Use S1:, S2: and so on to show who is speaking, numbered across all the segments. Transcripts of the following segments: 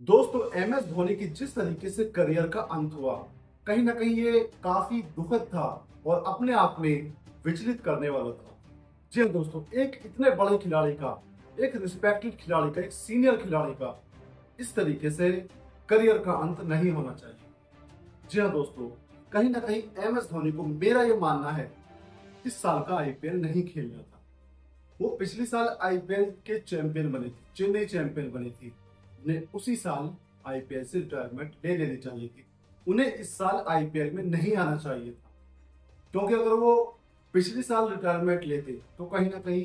S1: दोस्तों, M S Dhoni की जिस तरीके से करियर का अंत हुआ, कहीं ना कहीं ये काफी दुखद था और अपने आप में विचलित करने वाला था। जी हाँ दोस्तों, एक इतने बड़े खिलाड़ी का, एक रिस्पेक्टेड खिलाड़ी का, एक सीनियर खिलाड़ी का इस तरीके से करियर का अंत नहीं होना चाहिए। जी हाँ दोस्तों, कहीं ना कहीं एम एस धोनी को, मेरा ये मानना है, इस साल का आईपीएल नहीं खेलना था। वो पिछले साल आईपीएल के चैंपियन बने थे, चेन्नई चैंपियन बनी थी। उन्हें उसी साल आईपीएल से रिटायरमेंट ले लेनी चाहिए थी। उन्हें इस साल आईपीएल में नहीं आना चाहिए था, क्योंकि अगर वो पिछले साल रिटायरमेंट लेते तो कहीं ना कहीं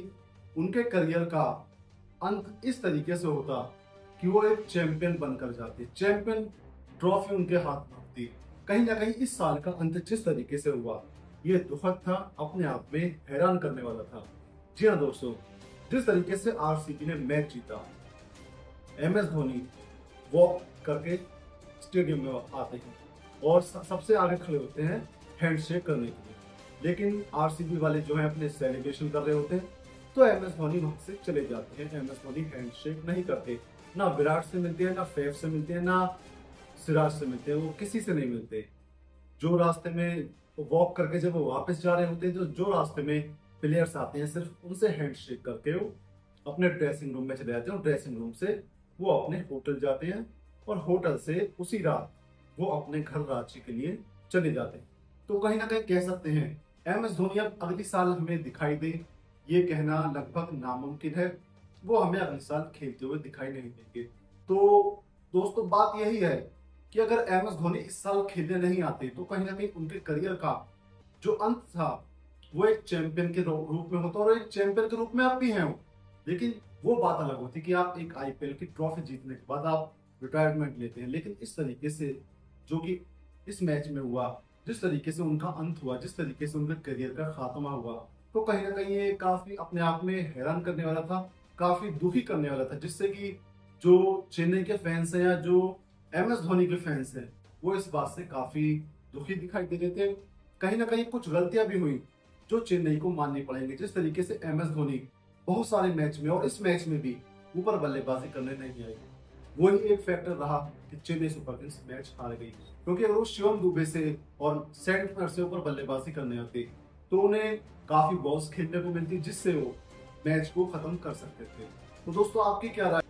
S1: उनके करियर का अंत इस तरीके से होता कि वो एक चैंपियन बनकर जाते, चैंपियन ट्रॉफी उनके हाथ में होती। कहीं ना कहीं इस साल का अंत जिस तरीके से हुआ, ये दुखद था, अपने आप में हैरान करने वाला था। जी हाँ दोस्तों, जिस तरीके से आरसीबी ने मैच जीता, एम एस धोनी वॉक करके स्टेडियम में आते हैं और सबसे आगे खड़े होते हैं हैंडशेक करने के लिए, लेकिन आरसीबी वाले जो है अपने सेलिब्रेशन कर रहे होते हैं, तो एम एस धोनी वहां से चले जाते हैं। एम एस धोनी हैंडशेक नहीं करते, ना विराट से मिलते हैं, ना फैफ से मिलते हैं, ना सिराज से मिलते हैं, वो किसी से नहीं मिलते। जो रास्ते में वॉक करके जब वो वापस जा रहे होते हैं, तो जो रास्ते में प्लेयर्स आते हैं, सिर्फ उनसे हैंडशेक करके वो अपने ड्रेसिंग रूम में चले जाते हैं और ड्रेसिंग रूम से वो अपने होटल जाते हैं और होटल से उसी रात वो अपने घर रांची के लिए चले जाते हैं। तो कहीं ना कहीं कह सकते हैं एम एस धोनी अब अगले साल हमें दिखाई दे, ये कहना लगभग नामुमकिन है। वो हमें अगले साल खेलते हुए दिखाई नहीं देंगे। तो दोस्तों, बात यही है कि अगर एम एस धोनी इस साल खेलने नहीं आते तो कहीं ना कहीं उनके करियर का जो अंत था वो एक चैंपियन के रूप में होता, और एक चैंपियन के रूप में आप भी हैं। लेकिन वो बात अलग होती कि आप एक आईपीएल की ट्रॉफी जीतने के बाद आप रिटायरमेंट लेते हैं। लेकिन इस तरीके से जो कि इस मैच में हुआ, जिस तरीके से उनका अंत हुआ, जिस तरीके से उनके करियर का खात्मा हुआ, तो कहीं ना कहीं ये काफी अपने आप में हैरान करने वाला था, काफी दुखी करने वाला था, जिससे कि जो चेन्नई के फैंस हैं या जो एम एस धोनी के फैंस हैं, वो इस बात से काफी दुखी दिखाई दे रहे थे। कहीं ना कहीं कुछ गलतियां भी हुई जो चेन्नई को माननी पड़ेंगी। जिस तरीके से एम एस धोनी बहुत सारे मैच में और इस मैच में भी ऊपर बल्लेबाजी करने नहीं आई, वही एक फैक्टर रहा कि चेन्नई सुपर किंग्स मैच हार गई। क्योंकि अगर वो शिवम दुबे से और सेंटनर से ऊपर बल्लेबाजी करने आते तो उन्हें काफी बॉल्स खेलने को मिलती, जिससे वो मैच को खत्म कर सकते थे। तो दोस्तों, आपकी क्या राय?